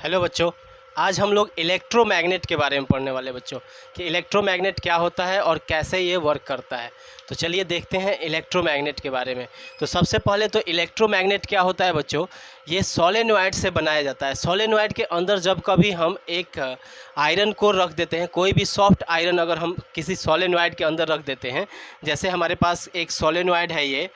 Hello बच्चों, आज हम लोग इलेक्ट्रोमैग्नेट के बारे में पढ़ने वाले बच्चों कि इलेक्ट्रोमैग्नेट क्या होता है और कैसे ये वर्क करता है। तो चलिए देखते हैं इलेक्ट्रोमैग्नेट के बारे में। तो सबसे पहले तो इलेक्ट्रोमैग्नेट क्या होता है बच्चों, ये सोलेनॉइड से बनाया जाता है। सोलेनॉइड के अंदर जब कभी हम एक आयरन कोर रख देते हैं, कोई भी सॉफ्ट आयरन अगर हम किसी सोलेनॉइड के अंदर रख देते हैं, जैसे हमारे पास एक सोलेनॉइड है ये,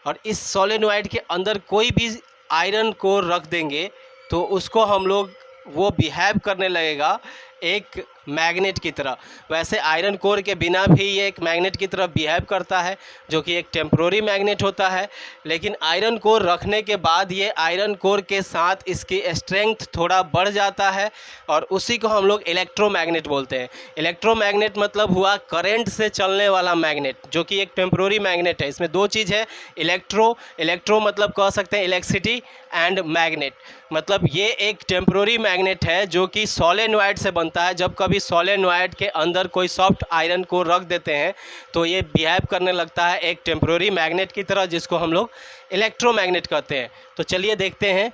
और इस सोलेनॉइड के अंदर कोई भी आयरन कोर रख देंगे तो उसको हम लोग वो बिहेव करने लगेगा एक मैग्नेट की तरह। वैसे आयरन कोर के बिना भी ये एक मैग्नेट की तरह बिहेव करता है, जो कि एक टेम्प्रोरी मैग्नेट होता है। लेकिन आयरन कोर रखने के बाद ये आयरन कोर के साथ इसकी स्ट्रेंथ थोड़ा बढ़ जाता है और उसी को हम लोग इलेक्ट्रोमैग्नेट बोलते हैं। इलेक्ट्रोमैग्नेट मतलब हुआ करंट से चलने वाला मैग्नेट, जो कि एक टेम्प्रोरी मैग्नेट है। इसमें दो चीज़ है, इलेक्ट्रो मतलब कह सकते हैं इलेक्ट्रिसिटी, एंड मैग्नेट मतलब ये एक टेम्प्रोरी मैग्नेट है जो कि सोलेनॉइड से बनता है। जब कभी सोलेनॉइड के अंदर कोई सॉफ्ट आयरन को रख देते हैं तो ये बिहेव करने लगता है एक टेम्प्रोरी मैग्नेट की तरह, जिसको हम लोग इलेक्ट्रोमैग्नेट कहते हैं। तो चलिए देखते हैं।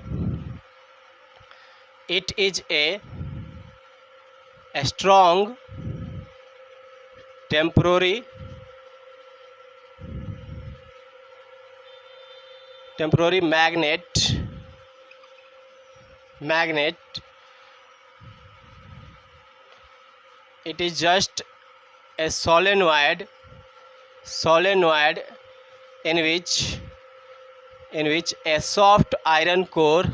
It is a strong temporary magnet. It is just a solenoid in which a soft iron core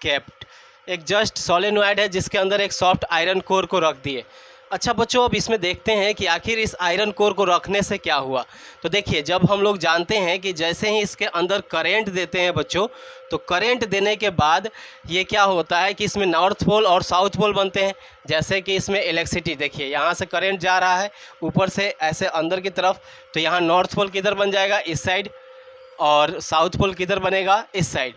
kept। एक जस्ट सोलेनॉइड है जिसके अंदर एक सॉफ्ट आयरन कोर को रख दिए। अच्छा बच्चों, अब इसमें देखते हैं कि आखिर इस आयरन कोर को रखने से क्या हुआ। तो देखिए, जब हम लोग जानते हैं कि जैसे ही इसके अंदर करंट देते हैं बच्चों, तो करंट देने के बाद ये क्या होता है कि इसमें नॉर्थ पोल और साउथ पोल बनते हैं। जैसे कि इसमें इलेक्ट्रिसिटी, देखिए यहाँ से करंट जा रहा है ऊपर से ऐसे अंदर की तरफ, तो यहाँ नॉर्थ पोल किधर बन जाएगा, इस साइड, और साउथ पोल किधर बनेगा, इस साइड।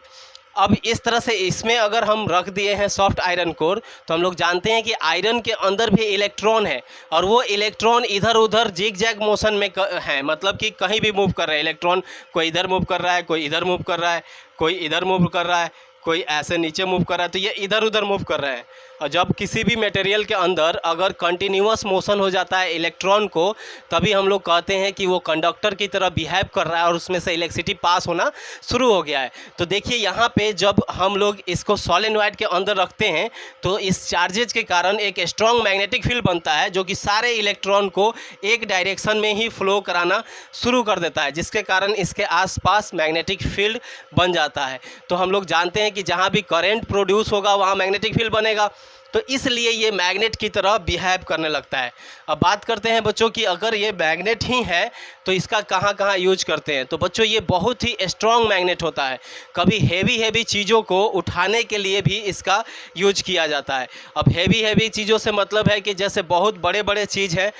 अब इस तरह से इसमें अगर हम रख दिए हैं सॉफ्ट आयरन कोर, तो हम लोग जानते हैं कि आयरन के अंदर भी इलेक्ट्रॉन है और वो इलेक्ट्रॉन इधर उधर जिग जैग मोशन में है, मतलब कि कहीं भी मूव कर रहे हैं इलेक्ट्रॉन। कोई इधर मूव कर रहा है, कोई इधर मूव कर रहा है, कोई इधर मूव कर रहा है, कोई ऐसे नीचे मूव कर रहा है, तो ये इधर उधर मूव कर रहे हैं। और जब किसी भी मटेरियल के अंदर अगर कंटिन्यूअस मोशन हो जाता है इलेक्ट्रॉन को, तभी हम लोग कहते हैं कि वो कंडक्टर की तरह बिहेव कर रहा है और उसमें से इलेक्ट्रिसिटी पास होना शुरू हो गया है। तो देखिए यहाँ पे जब हम लोग इसको सोलेनॉइड के अंदर रखते हैं तो इस चार्जेज के कारण एक स्ट्रॉन्ग मैग्नेटिक फील्ड बनता है, जो कि सारे इलेक्ट्रॉन को एक डायरेक्शन में ही फ्लो कराना शुरू कर देता है, जिसके कारण इसके आसपास मैग्नेटिक फील्ड बन जाता है। तो हम लोग जानते हैं कि जहाँ भी करंट प्रोड्यूस होगा वहाँ मैग्नेटिक फील्ड बनेगा, तो इसलिए ये मैग्नेट की तरह बिहेव करने लगता है। अब बात करते हैं बच्चों कि अगर ये मैग्नेट ही है तो इसका कहाँ कहाँ यूज करते हैं। तो बच्चों ये बहुत ही स्ट्रॉन्ग मैग्नेट होता है। कभी हेवी चीज़ों को उठाने के लिए भी इसका यूज किया जाता है। अब हेवी चीज़ों से मतलब है कि जैसे बहुत बड़े चीज़ है,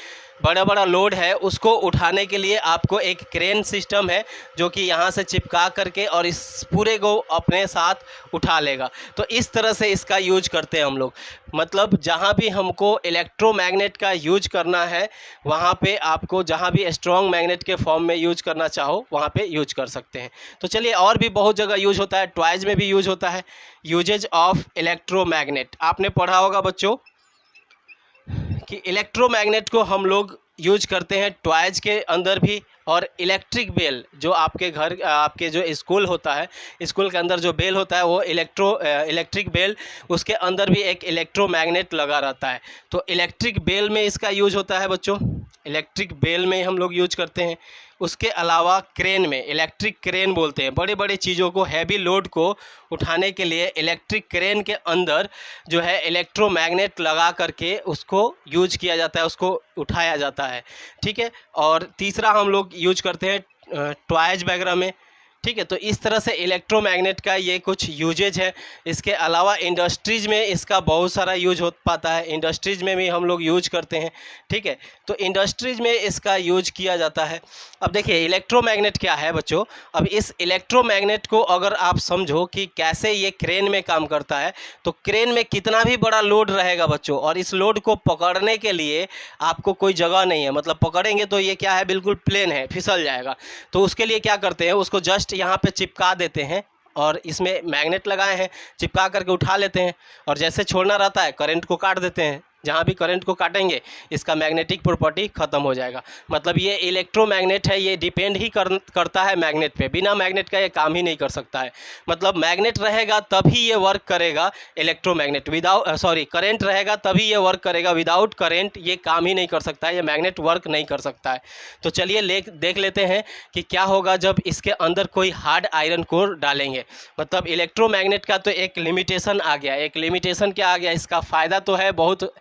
बड़ा लोड है, उसको उठाने के लिए आपको एक क्रेन सिस्टम है जो कि यहाँ से चिपका करके और इस पूरे को अपने साथ उठा लेगा। तो इस तरह से इसका यूज करते हैं हम लोग। मतलब जहाँ भी हमको इलेक्ट्रोमैग्नेट का यूज करना है, वहाँ पे आपको जहाँ भी स्ट्रॉन्ग मैग्नेट के फॉर्म में यूज करना चाहो वहाँ पे यूज कर सकते हैं। तो चलिए, और भी बहुत जगह यूज होता है, टॉयज़ में भी यूज होता है। यूजेज ऑफ इलेक्ट्रोमैग्नेट आपने पढ़ा होगा बच्चों कि इलेक्ट्रोमैग्नेट को हम लोग यूज करते हैं टॉयज़ के अंदर भी, और इलेक्ट्रिक बेल जो आपके घर, आपके जो स्कूल होता है, स्कूल के अंदर जो बेल होता है वो इलेक्ट्रिक बेल, उसके अंदर भी एक इलेक्ट्रोमैग्नेट लगा रहता है। तो इलेक्ट्रिक बेल में इसका यूज होता है बच्चों, इलेक्ट्रिक बेल में हम लोग यूज करते हैं। उसके अलावा क्रेन में, इलेक्ट्रिक क्रेन बोलते हैं, बड़े चीज़ों को, हैवी लोड को उठाने के लिए इलेक्ट्रिक क्रेन के अंदर जो है इलेक्ट्रोमैग्नेट लगा करके उसको यूज किया जाता है, उसको उठाया जाता है। ठीक है। और तीसरा हम लोग यूज करते हैं टॉयज़ वगैरह में। ठीक है। तो इस तरह से इलेक्ट्रोमैग्नेट का ये कुछ यूजेज है। इसके अलावा इंडस्ट्रीज़ में इसका बहुत सारा यूज हो पाता है, इंडस्ट्रीज़ में भी हम लोग यूज करते हैं। ठीक है। तो इंडस्ट्रीज़ में इसका यूज किया जाता है। अब देखिए इलेक्ट्रोमैग्नेट क्या है बच्चों। अब इस इलेक्ट्रोमैग्नेट को अगर आप समझो कि कैसे ये क्रेन में काम करता है, तो क्रेन में कितना भी बड़ा लोड रहेगा बच्चों, और इस लोड को पकड़ने के लिए आपको कोई जगह नहीं है, मतलब पकड़ेंगे तो ये क्या है, बिल्कुल प्लेन है, फिसल जाएगा। तो उसके लिए क्या करते हैं, उसको जस्ट जस्ट यहाँ पे चिपका देते हैं और इसमें मैग्नेट लगाए हैं, चिपका करके उठा लेते हैं और जैसे छोड़ना रहता है करंट को काट देते हैं। जहाँ भी करंट को काटेंगे इसका मैग्नेटिक प्रॉपर्टी ख़त्म हो जाएगा। मतलब ये इलेक्ट्रोमैग्नेट है, ये डिपेंड ही करता है मैग्नेट पे, बिना मैग्नेट का ये काम ही नहीं कर सकता है। मतलब मैग्नेट रहेगा तभी ये वर्क करेगा इलेक्ट्रोमैग्नेट, करंट रहेगा तभी ये वर्क करेगा, विदाउट करंट ये काम ही नहीं कर सकता है, ये मैग्नेट वर्क नहीं कर सकता है। तो चलिए देख लेते हैं कि क्या होगा जब इसके अंदर कोई हार्ड आयरन कोर डालेंगे। मतलब इलेक्ट्रोमैग्नेट का तो एक लिमिटेशन आ गया। एक लिमिटेशन क्या आ गया, इसका फ़ायदा तो है, बहुत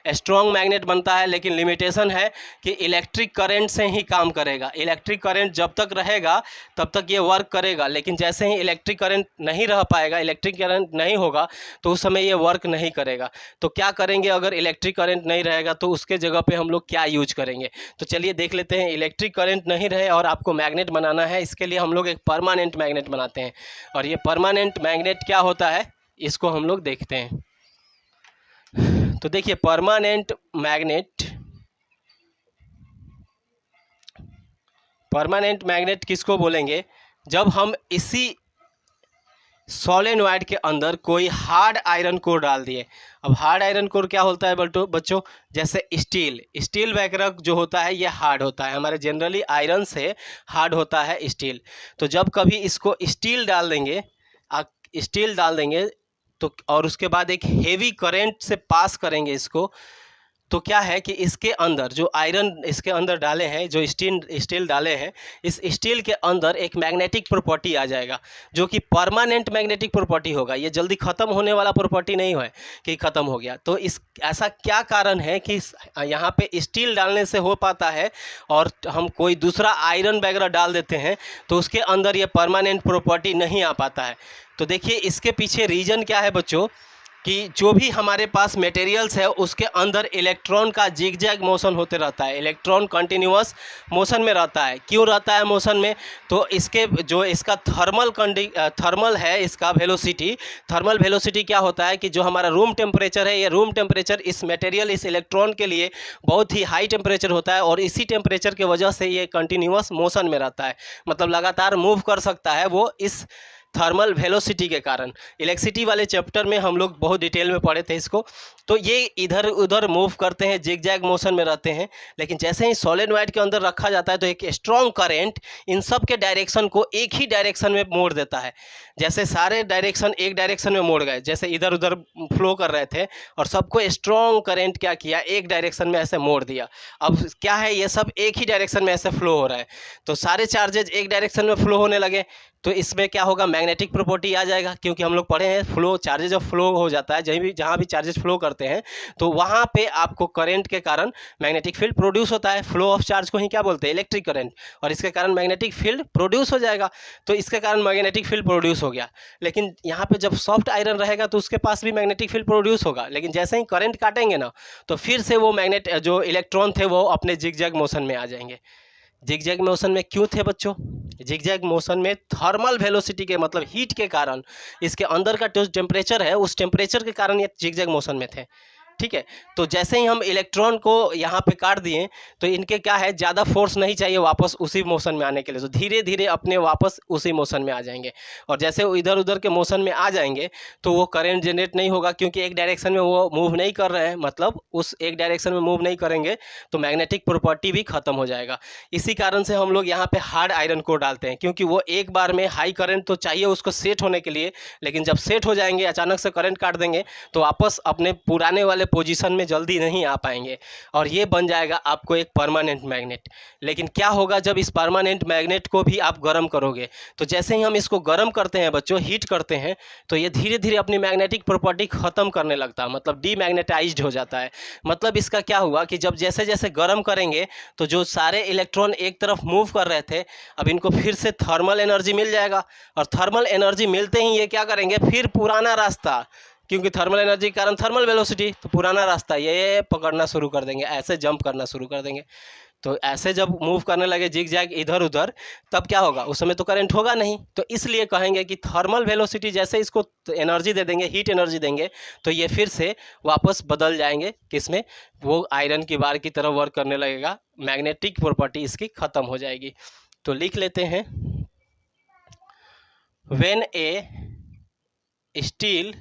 स्ट्रॉन्ग मैग्नेट बनता है, लेकिन लिमिटेशन है कि इलेक्ट्रिक करंट से ही काम करेगा। इलेक्ट्रिक करंट जब तक रहेगा तब तक ये वर्क करेगा, लेकिन जैसे ही इलेक्ट्रिक करंट नहीं रह पाएगा, इलेक्ट्रिक करंट नहीं होगा तो उस समय ये वर्क नहीं करेगा। तो क्या करेंगे अगर इलेक्ट्रिक करंट नहीं रहेगा तो उसके जगह पे हम लोग क्या यूज करेंगे। तो चलिए देख लेते हैं। इलेक्ट्रिक करंट नहीं रहे और आपको मैग्नेट बनाना है, इसके लिए हम लोग एक परमानेंट मैग्नेट बनाते हैं। और ये परमानेंट मैग्नेट क्या होता है इसको हम लोग देखते हैं। तो देखिए परमानेंट मैग्नेट किसको बोलेंगे, जब हम इसी सोलेनॉइड के अंदर कोई हार्ड आयरन कोर डाल दिए। अब हार्ड आयरन कोर क्या होता है बच्चों, जैसे स्टील वगैरह जो होता है ये हार्ड होता है, हमारे जनरली आयरन से हार्ड होता है स्टील। तो जब कभी इसको स्टील डाल देंगे तो और उसके बाद एक हेवी करंट से पास करेंगे इसको, तो क्या है कि इसके अंदर जो आयरन इसके अंदर डाले हैं, जो स्टील डाले हैं, इस स्टील के अंदर एक मैग्नेटिक प्रॉपर्टी आ जाएगा जो कि परमानेंट मैग्नेटिक प्रॉपर्टी होगा। ये जल्दी ख़त्म होने वाला प्रॉपर्टी नहीं है कि ख़त्म हो गया। तो ऐसा क्या कारण है कि यहाँ पे स्टील डालने से हो पाता है और हम कोई दूसरा आयरन वगैरह डाल देते हैं तो उसके अंदर ये परमानेंट प्रॉपर्टी नहीं आ पाता है। तो देखिए इसके पीछे रीज़न क्या है बच्चों, कि जो भी हमारे पास मटेरियल्स है उसके अंदर इलेक्ट्रॉन का जिगजैग मोशन होते रहता है, इलेक्ट्रॉन कंटिन्यूअस मोशन में रहता है। क्यों रहता है मोशन में, तो इसका थर्मल है, इसका थर्मल वेलोसिटी क्या होता है कि जो हमारा रूम टेम्परेचर है, ये रूम टेम्परेचर इस इलेक्ट्रॉन के लिए बहुत ही हाई टेम्परेचर होता है और इसी टेम्परेचर की वजह से ये कंटिन्यूअस मोशन में रहता है, मतलब लगातार मूव कर सकता है वो इस थर्मल वेलोसिटी के कारण। इलेक्ट्रिसिटी वाले चैप्टर में हम लोग बहुत डिटेल में पढ़े थे इसको। तो ये इधर उधर मूव करते हैं, जिगजैग मोशन में रहते हैं, लेकिन जैसे ही सोलेनॉइड के अंदर रखा जाता है तो एक स्ट्रॉन्ग करंट इन सब के डायरेक्शन को एक ही डायरेक्शन में मोड़ देता है। जैसे सारे डायरेक्शन एक डायरेक्शन में मोड़ गए, जैसे इधर उधर फ्लो कर रहे थे और सबको स्ट्रॉन्ग करंट क्या किया, एक डायरेक्शन में ऐसे मोड़ दिया। अब क्या है, ये सब एक ही डायरेक्शन में ऐसे फ्लो हो रहा है, तो सारे चार्जेज एक डायरेक्शन में फ्लो होने लगे। तो इसमें क्या होगा, मैग्नेटिक प्रॉपर्टी आ जाएगा, क्योंकि हम लोग पढ़े हैं फ्लो, चार्जेज ऑफ फ्लो हो जाता है, जहाँ भी चार्जेज फ्लो करते हैं तो वहाँ पे आपको करंट के कारण मैग्नेटिक फील्ड प्रोड्यूस होता है। फ्लो ऑफ चार्ज को ही क्या बोलते हैं, इलेक्ट्रिक करंट, और इसके कारण मैग्नेटिक फील्ड प्रोड्यूस हो जाएगा। तो इसके कारण मैग्नेटिक फील्ड प्रोड्यूस हो गया। लेकिन यहाँ पे जब सॉफ्ट आयरन रहेगा तो उसके पास भी मैग्नेटिक फील्ड प्रोड्यूस होगा, लेकिन जैसे ही करंट काटेंगे ना तो फिर से वो जो इलेक्ट्रॉन थे वो अपने जिगजैग मोशन में आ जाएंगे। जिगजैग मोशन में क्यों थे बच्चों, जिगजैग मोशन में थर्मल वेलोसिटी के मतलब हीट के कारण, इसके अंदर का जो टेम्परेचर है उस टेम्परेचर के कारण ये जिगजैग मोशन में थे। ठीक है, तो जैसे ही हम इलेक्ट्रॉन को यहाँ पे काट दिए तो इनके क्या है, ज़्यादा फोर्स नहीं चाहिए वापस उसी मोशन में आने के लिए, तो धीरे धीरे अपने वापस उसी मोशन में आ जाएंगे। और जैसे वो इधर उधर के मोशन में आ जाएंगे तो वो करंट जनरेट नहीं होगा, क्योंकि एक डायरेक्शन में वो मूव नहीं कर रहे हैं, मतलब उस एक डायरेक्शन में मूव नहीं करेंगे तो मैग्नेटिक प्रॉपर्टी भी खत्म हो जाएगा। इसी कारण से हम लोग यहाँ पे हार्ड आयरन कोर डालते हैं, क्योंकि वो एक बार में हाई करंट तो चाहिए उसको सेट होने के लिए, लेकिन जब सेट हो जाएंगे अचानक से करंट काट देंगे तो वापस अपने पुराने वाले पोजीशन में जल्दी नहीं आ पाएंगे और ये बन जाएगा आपको एक परमानेंट मैग्नेट। लेकिन क्या होगा जब इस परमानेंट मैग्नेट को भी आप गर्म करोगे, तो जैसे ही हम इसको गर्म करते हैं बच्चों, हीट करते हैं, तो ये धीरे धीरे अपनी मैग्नेटिक प्रॉपर्टी खत्म करने लगता है, मतलब डीमैग्नेटाइज्ड हो जाता है। मतलब इसका क्या हुआ कि जब जैसे जैसे गर्म करेंगे तो जो सारे इलेक्ट्रॉन एक तरफ मूव कर रहे थे अब इनको फिर से थर्मल एनर्जी मिल जाएगा, और थर्मल एनर्जी मिलते ही ये क्या करेंगे, फिर पुराना रास्ता, क्योंकि थर्मल एनर्जी के कारण थर्मल वेलोसिटी, तो पुराना रास्ता ये पकड़ना शुरू कर देंगे, ऐसे जंप करना शुरू कर देंगे। तो ऐसे जब मूव करने लगे जिगजैग इधर उधर, तब क्या होगा, उस समय तो करंट होगा नहीं, तो इसलिए कहेंगे कि थर्मल वेलोसिटी जैसे इसको एनर्जी दे देंगे, हीट एनर्जी देंगे, तो ये फिर से वापस बदल जाएंगे किसमें, वो आयरन की बार की तरह वर्क करने लगेगा, मैग्नेटिक प्रॉपर्टी इसकी ख़त्म हो जाएगी। तो लिख लेते हैं, व्हेन ए स्टील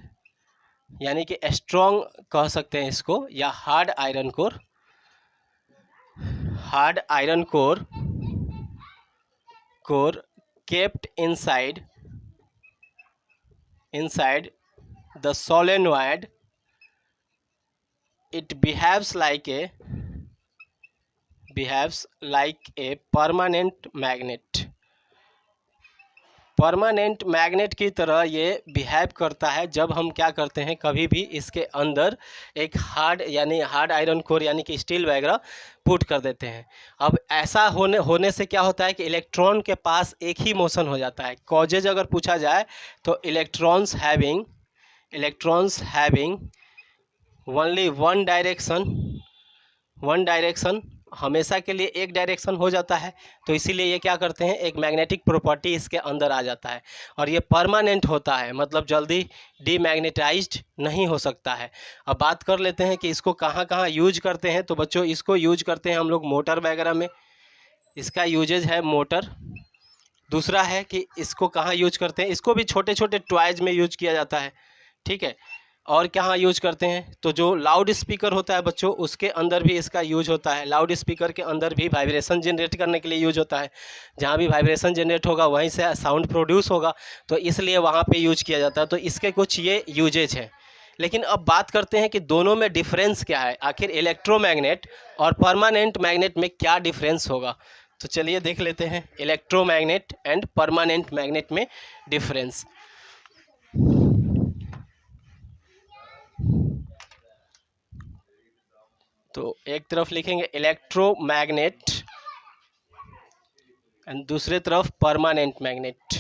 यानी कि स्ट्रॉन्ग कह सकते हैं इसको, या hard iron core, hard iron core kept inside the solenoid, it behaves like a permanent magnet की तरह ये बिहेव करता है जब हम क्या करते हैं, कभी भी इसके अंदर एक हार्ड आयरन कोर यानी कि स्टील वगैरह पुट कर देते हैं। अब ऐसा होने से क्या होता है कि इलेक्ट्रॉन के पास एक ही मोशन हो जाता है। कॉजेज अगर पूछा जाए तो electrons having only one direction, हमेशा के लिए एक डायरेक्शन हो जाता है। तो इसीलिए ये क्या करते हैं, एक मैग्नेटिक प्रॉपर्टी इसके अंदर आ जाता है और ये परमानेंट होता है, मतलब जल्दी डीमैग्नेटाइज्ड नहीं हो सकता है। अब बात कर लेते हैं कि इसको कहाँ कहाँ यूज करते हैं। तो बच्चों इसको यूज करते हैं हम लोग मोटर वगैरह में, इसका यूजेज है मोटर। दूसरा है कि इसको कहाँ यूज करते हैं, इसको भी छोटे छोटे टॉयज में यूज किया जाता है, ठीक है। और कहाँ यूज करते हैं, तो जो लाउड स्पीकर होता है बच्चों उसके अंदर भी इसका यूज होता है। लाउड स्पीकर के अंदर भी वाइब्रेशन जनरेट करने के लिए यूज होता है। जहाँ भी वाइब्रेशन जनरेट होगा वहीं से साउंड प्रोड्यूस होगा, तो इसलिए वहाँ पे यूज किया जाता है। तो इसके कुछ ये यूजेज हैं। लेकिन अब बात करते हैं कि दोनों में डिफरेंस क्या है, आखिर इलेक्ट्रोमैग्नेट और परमानेंट मैग्नेट में क्या डिफरेंस होगा। तो चलिए देख लेते हैं इलेक्ट्रोमैग्नेट एंड परमानेंट मैग्नेट में डिफरेंस। तो एक तरफ लिखेंगे इलेक्ट्रोमैग्नेट एंड दूसरे तरफ परमानेंट मैग्नेट।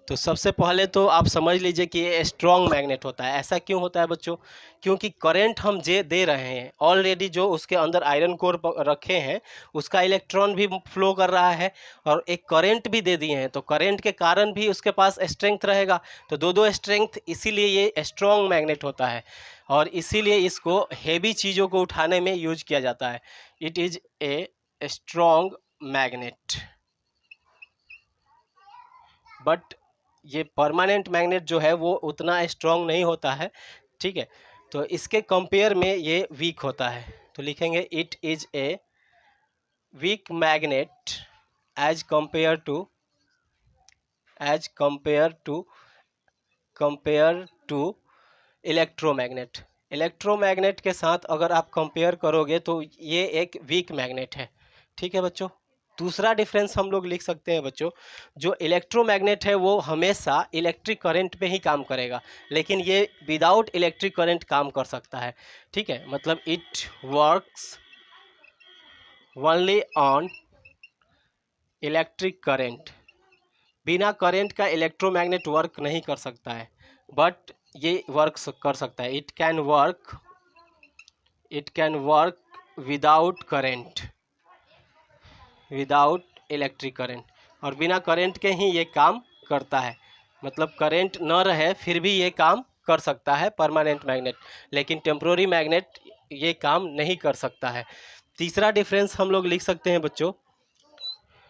तो सबसे पहले तो आप समझ लीजिए कि ये स्ट्रॉन्ग मैग्नेट होता है। ऐसा क्यों होता है बच्चों, क्योंकि करंट हम दे रहे हैं, ऑलरेडी जो उसके अंदर आयरन कोर रखे हैं उसका इलेक्ट्रॉन भी फ्लो कर रहा है और एक करंट भी दे दिए हैं, तो करंट के कारण भी उसके पास स्ट्रेंथ रहेगा। तो दो स्ट्रेंथ, इसीलिए ये स्ट्रॉन्ग मैग्नेट होता है और इसीलिए इसको हेवी चीज़ों को उठाने में यूज किया जाता है। It is a strong magnet. But ये परमानेंट मैग्नेट जो है वो उतना स्ट्रॉन्ग नहीं होता है, ठीक है। तो इसके कंपेयर में ये वीक होता है। तो लिखेंगे it is a weak magnet as compare to electromagnet. Electromagnet के साथ अगर आप कंपेयर करोगे तो ये एक वीक मैग्नेट है, ठीक है बच्चों। दूसरा डिफरेंस हम लोग लिख सकते हैं बच्चों, जो इलेक्ट्रोमैग्नेट है वो हमेशा इलेक्ट्रिक करंट पे ही काम करेगा, लेकिन ये विदाउट इलेक्ट्रिक करंट काम कर सकता है, ठीक है। मतलब it works only on electric current. बिना करंट का इलेक्ट्रोमैग्नेट वर्क नहीं कर सकता है, बट ये वर्क कर सकता है। It can work without electric current, और बिना करंट के ही ये काम करता है। मतलब करंट न रहे फिर भी ये काम कर सकता है परमानेंट मैग्नेट, लेकिन टेम्प्रोरी मैग्नेट ये काम नहीं कर सकता है। तीसरा डिफरेंस हम लोग लिख सकते हैं बच्चों,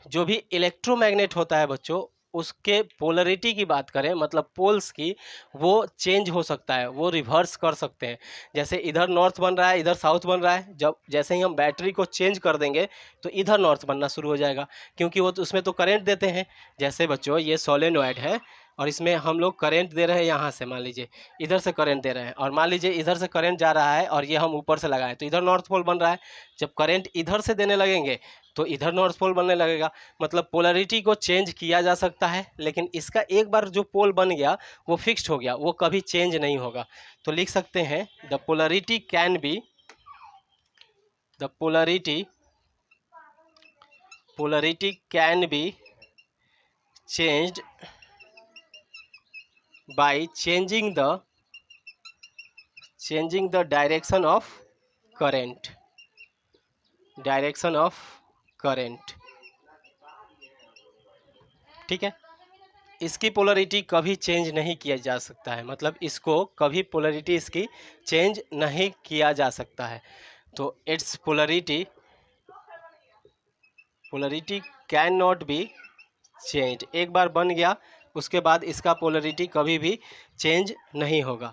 जो भी इलेक्ट्रोमैग्नेट होता है बच्चों उसके पोलरिटी की बात करें, मतलब पोल्स की, वो चेंज हो सकता है, वो रिवर्स कर सकते हैं। जैसे इधर नॉर्थ बन रहा है इधर साउथ बन रहा है, जब जैसे ही हम बैटरी को चेंज कर देंगे तो इधर नॉर्थ बनना शुरू हो जाएगा, क्योंकि वो तो उसमें तो करंट देते हैं। जैसे बच्चों ये सोलेनॉइड है और इसमें हम लोग करंट दे रहे हैं, यहाँ से मान लीजिए इधर से करंट दे रहे हैं, और मान लीजिए इधर से करंट जा रहा है और ये हम ऊपर से लगाएं तो इधर नॉर्थ पोल बन रहा है। जब करंट इधर से देने लगेंगे तो इधर नॉर्थ पोल बनने लगेगा। मतलब पोलरिटी को चेंज किया जा सकता है, लेकिन इसका एक बार जो पोल बन गया वो फिक्स्ड हो गया, वो कभी चेंज नहीं होगा। तो लिख सकते हैं the polarity can be changed by changing the direction of current। ठीक है, इसकी पोलरिटी कभी चेंज नहीं किया जा सकता है, मतलब इसको कभी पोलरिटी इसकी चेंज नहीं किया जा सकता है। तो it's polarity can not be change. एक बार बन गया उसके बाद इसका पोलरिटी कभी भी चेंज नहीं होगा।